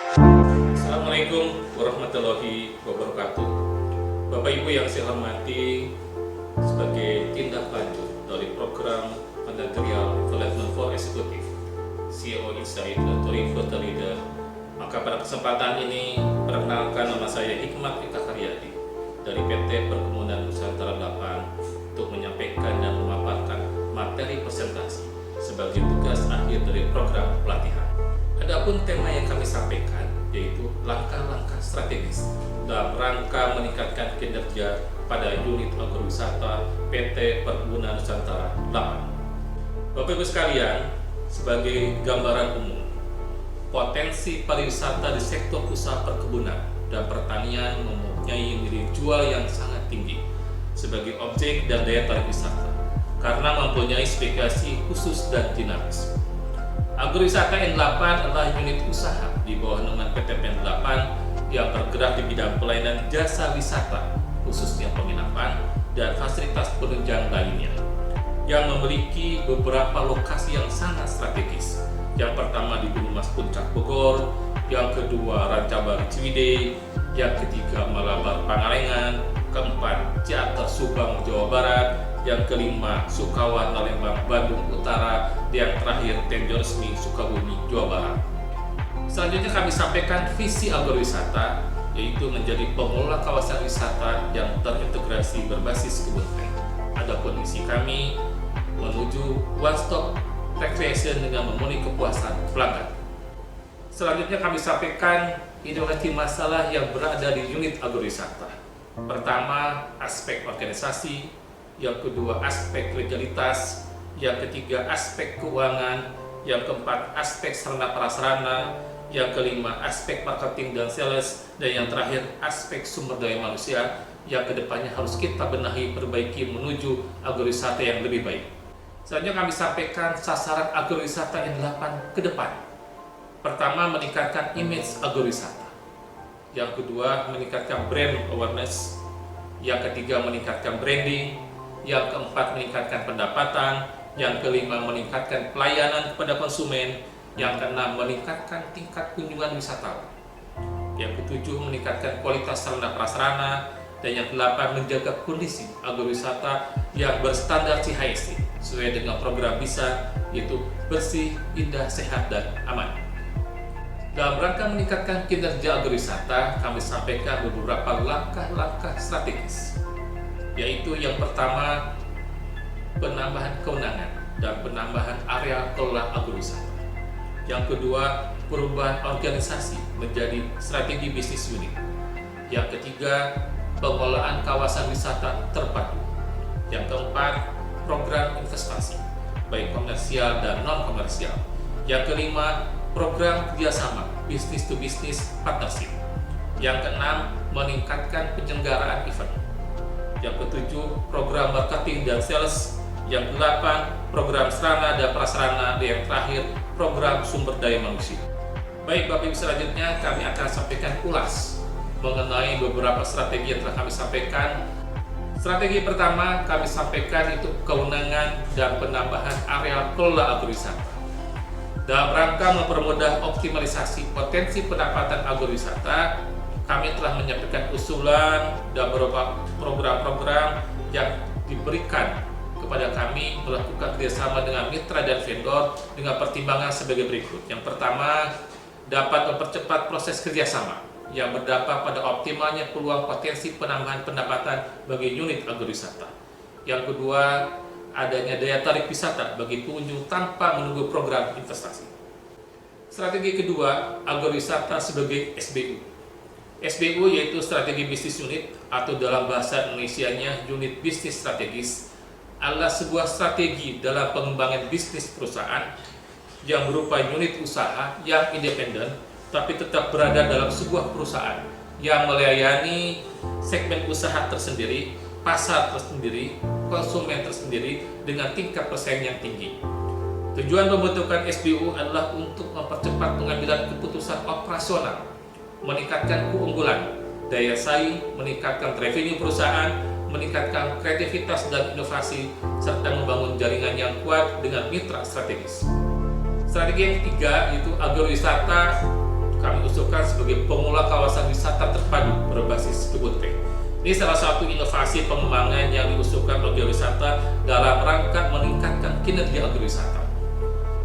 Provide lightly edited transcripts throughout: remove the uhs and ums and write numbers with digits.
Assalamualaikum warahmatullahi wabarakatuh. Bapak Ibu yang saya hormati, sebagai tindak lanjut dari program Managerial Development for Executive CEO Insight Laboratory for the Leader, maka pada kesempatan ini perkenalkan, nama saya Hikmat Eka Karyadi dari PT Perkebunan Nusantara 8 untuk menyampaikan dan memaparkan materi presentasi sebagai tugas akhir dari program pelatihan. Adapun tema yang kami sampaikan yaitu langkah-langkah strategis dalam rangka meningkatkan kinerja pada unit agrowisata PT Perkebunan Nusantara 8. Bapak Ibu sekalian, sebagai gambaran umum, potensi pariwisata di sektor usaha perkebunan dan pertanian mempunyai nilai jual yang sangat tinggi sebagai objek dan daya tarik wisata karena mempunyai spesifikasi khusus dan dinamis. Agrowisata N8 adalah unit usaha di bawah naungan PT PN8 yang bergerak di bidang pelayanan jasa wisata, khususnya penginapan dan fasilitas penunjang lainnya, yang memiliki beberapa lokasi yang sangat strategis. Yang pertama di Gunung Mas Puncak Bogor, yang kedua Rancabari Ciwidey, yang ketiga Malabar Pangalengan, keempat Ciater Subang Jawa Barat, yang kelima Sukawan Lembang Bandung Utara, yang terakhir Tenjo Resmi Sukabumi Jawa Barat. Selanjutnya kami sampaikan visi agrowisata, yaitu menjadi pengelola kawasan wisata yang terintegrasi berbasis kebun teh. Adapun misi kami menuju one stop recreation dengan memenuhi kepuasan pelanggan. Selanjutnya kami sampaikan identifikasi masalah yang berada di unit agrowisata. Pertama, aspek organisasi, yang kedua aspek legalitas, yang ketiga aspek keuangan, yang keempat aspek sarana prasarana, yang kelima aspek marketing dan sales, dan yang terakhir aspek sumber daya manusia yang kedepannya harus kita benahi, perbaiki menuju agrowisata yang lebih baik. Selanjutnya kami sampaikan sasaran agrowisata yang 8 ke depan. Pertama, meningkatkan image agrowisata. Yang kedua, meningkatkan brand awareness. Yang ketiga, meningkatkan branding. Yang keempat, meningkatkan pendapatan. Yang kelima, meningkatkan pelayanan kepada konsumen. Yang keenam, meningkatkan tingkat kunjungan wisatawan. Yang ketujuh, meningkatkan kualitas sarana prasarana. Dan yang kedelapan, menjaga kondisi agrowisata yang berstandar CHSE sesuai dengan program BISA, yaitu bersih, indah, sehat, dan aman. Dalam rangka meningkatkan kinerja agrowisata, kami sampaikan beberapa langkah-langkah strategis, yaitu yang pertama, penambahan kewenangan dan penambahan area kelola agrowisata. Yang kedua, perubahan organisasi menjadi strategi bisnis unit. Yang ketiga, pengelolaan kawasan wisata terpadu. Yang keempat, program investasi, baik komersial dan non-komersial. Yang kelima, program kerjasama bisnis to bisnis partnership. Yang keenam, meningkatkan penyelenggaraan event. Yang ketujuh, program marketing dan sales. Yang kedelapan, program sarana dan prasarana. Dan yang terakhir, program sumber daya manusia. Baik Bapak Ibu, selanjutnya kami akan sampaikan ulas mengenai beberapa strategi yang telah kami sampaikan. Strategi pertama kami sampaikan itu kewenangan dan penambahan area kelola agrowisata. Dalam rangka mempermudah optimalisasi potensi pendapatan agrowisata, kami telah menyampaikan usulan dan beberapa program-program yang diberikan kepada kami melakukan kerjasama dengan mitra dan vendor dengan pertimbangan sebagai berikut. Yang pertama, dapat mempercepat proses kerjasama yang berdampak pada optimalnya peluang potensi penambahan pendapatan bagi unit agrowisata. Yang kedua, adanya daya tarik wisata bagi pengunjung tanpa menunggu program investasi. Strategi kedua, agrowisata sebagai SBU. SBU yaitu strategi bisnis unit atau dalam bahasa Indonesianya unit bisnis strategis, adalah sebuah strategi dalam pengembangan bisnis perusahaan yang berupa unit usaha yang independen tapi tetap berada dalam sebuah perusahaan yang melayani segmen usaha tersendiri, pasar tersendiri, konsumen tersendiri dengan tingkat persaingan yang tinggi. Tujuan pembentukan SBU adalah untuk mempercepat pengambilan keputusan operasional, meningkatkan keunggulan, daya saing, meningkatkan revenue perusahaan, meningkatkan kreativitas dan inovasi, serta membangun jaringan yang kuat dengan mitra strategis. Strategi yang ketiga yaitu agrowisata kami mengusulkan sebagai pengelola kawasan wisata terpadu berbasis kebun teh. Ini salah satu inovasi pengembangan yang diusulkan agrowisata dalam rangka meningkatkan kinerja agrowisata.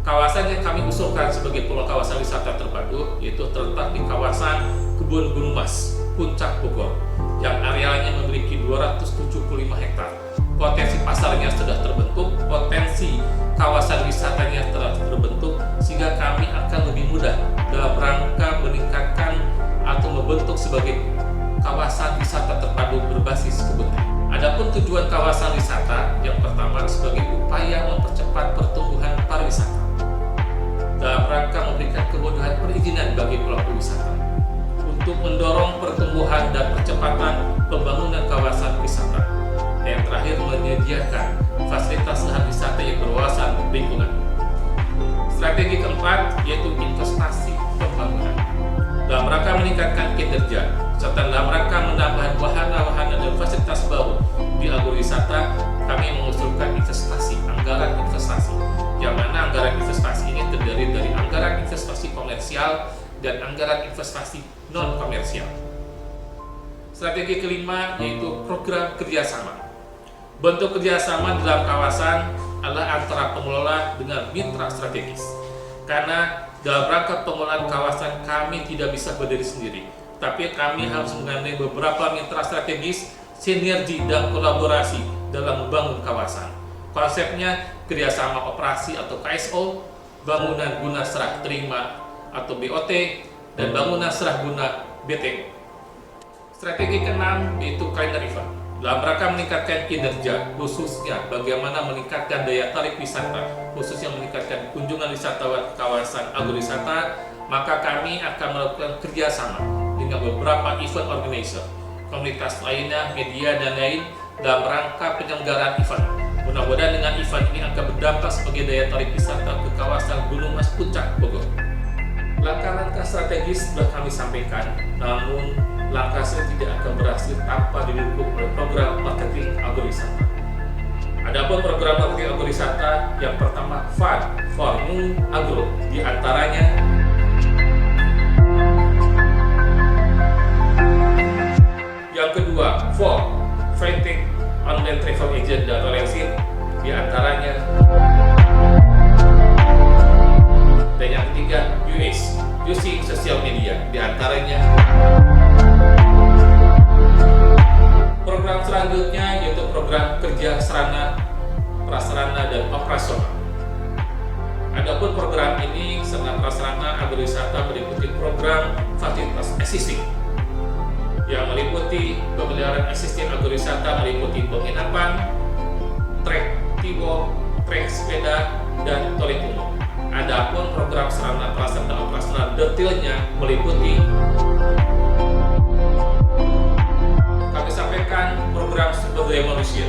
Kawasan yang kami usulkan sebagai pengelola kawasan wisata terpadu yaitu terletak di kawasan Kebun Gunung Mas, Puncak Bogor, yang arealnya memiliki 275 hektar. Potensi pasarnya sudah terbentuk, potensi kawasan wisatanya telah terbentuk, sehingga kami akan lebih mudah dalam rangka meningkatkan atau membentuk sebagai kawasan wisata terpadu berbasis kebun teh. Adapun tujuan kawasan wisata yang pertama sebagai upaya mempercepat pertumbuhan pariwisata dalam rangka memberikan kemudahan perizinan bagi pelaku wisata untuk mendorong pertumbuhan dan percepatan pembangunan kawasan wisata. Yang terakhir, menyediakan fasilitas lahan wisata yang berwawasan lingkungan. Strategi keempat yaitu investasi pembangunan dalam rangka meningkatkan kinerja serta dalam rangka menambah wahana-wahana dan fasilitas baru di agrowisata. Kami mengusulkan anggaran investasi, yang mana anggaran investasi ini terdiri dari anggaran investasi komersial dan anggaran investasi non komersial. Strategi kelima yaitu program kerjasama. Bentuk kerjasama dalam kawasan adalah antara pengelola dengan mitra strategis. Karena dalam rangka pengelolaan kawasan kami tidak bisa berdiri sendiri, tapi kami harus menggandeng beberapa mitra strategis, sinergi dan kolaborasi dalam membangun kawasan. Konsepnya kerjasama operasi atau KSO, bangunan guna serah terima atau BOT, dan bangunan serah guna BTO. Strategi keenam yaitu calendar event. Dalam rangka meningkatkan kinerja, khususnya bagaimana meningkatkan daya tarik wisata, khususnya meningkatkan kunjungan wisatawan ke kawasan agrowisata, maka kami akan melakukan kerjasama dengan beberapa event organizer, komunitas lainnya, media, dan lain dalam rangka penyelenggaraan event. Mudah-mudahan dengan event ini akan berdampak sebagai daya tarik wisata ke kawasan Gunung Mas Puncak Bogor. Langkah-langkah strategis sudah kami sampaikan, namun langkah saya tidak akan berhasil tanpa didukung oleh program marketing agrowisata. Adapun program marketing agrowisata yang pertama, Fund for New Agro, di antaranya yang kedua, for Fintech Online Travel Agent dan Relationship, di antaranya, dan yang ketiga, using social media, di antaranya. Program selanjutnya yaitu program kerja sarana, prasarana, dan operasional. Adapun program ini sarana prasarana agrowisata meliputi program fasilitas existing yang meliputi pemeliharaan existing agrowisata, meliputi penginapan, trek tiwo, trek sepeda, dan toilet umum. Adapun program sarana prasarana operasional detailnya meliputi kami sampaikan program sumber daya manusia.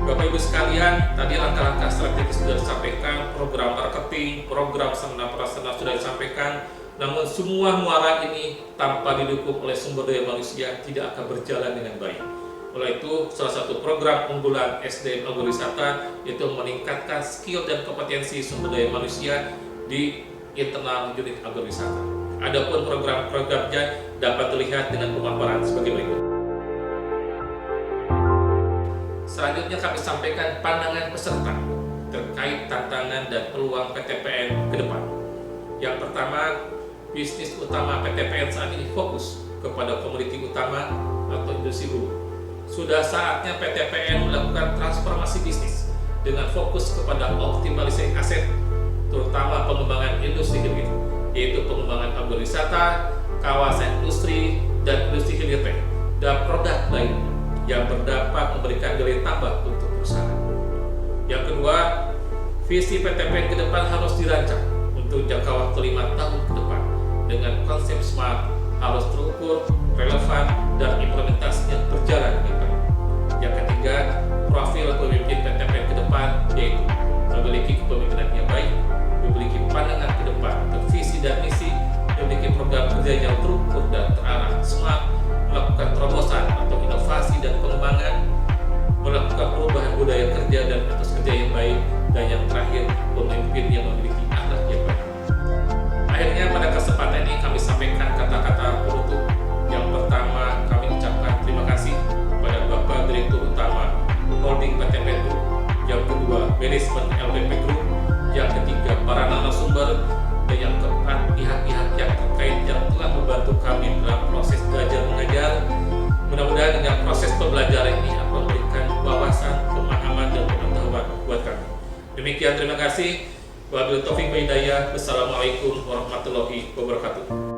Bapak Ibu sekalian, tadi langkah-langkah strategis sudah disampaikan, program marketing, program sarana prasarana sudah disampaikan. Namun semua muara ini tanpa didukung oleh sumber daya manusia tidak akan berjalan dengan baik. Oleh itu, salah satu program unggulan SDM agrowisata yaitu meningkatkan skill dan kompetensi sumber daya manusia di internal unit agrowisata. Adapun program-programnya dapat dilihat dengan pemaparan sebagai berikut. Selanjutnya kami sampaikan pandangan peserta terkait tantangan dan peluang PTPN ke depan. Yang pertama, bisnis utama PTPN saat ini fokus kepada komoditi utama atau industri hulu. Sudah saatnya PTPN melakukan transformasi bisnis dengan fokus kepada optimalisasi aset, terutama pengembangan industri hilir, yaitu pengembangan agrowisata, kawasan industri, dan industri hilir teh, dan produk lainnya yang berdampak memberikan nilai tambah untuk perusahaan. Yang kedua, visi PTPN ke depan harus dirancang untuk jangka waktu 5 tahun ke depan dengan konsep SMART, harus terukur, relevan, dan implementasinya berjalan dengan baik. Yang ketiga, profil pemimpin PTPN ke depan yaitu memiliki kepemimpinan yang baik, memiliki pandangan ke depan untuk visi dan misi, memiliki program kerja yang terukur dan terarah, SMART, melakukan terobosan atau inovasi dan pengembangan, melakukan perubahan budaya kerja dan etos kerja yang baik, dan yang terakhir, pemimpin yang memiliki akhlak yang baik. Akhirnya pada kesempatan ini kami sampaikan Demikian, terima kasih. Wabillahi taufiq wa hidayah. Wassalamualaikum warahmatullahi wabarakatuh.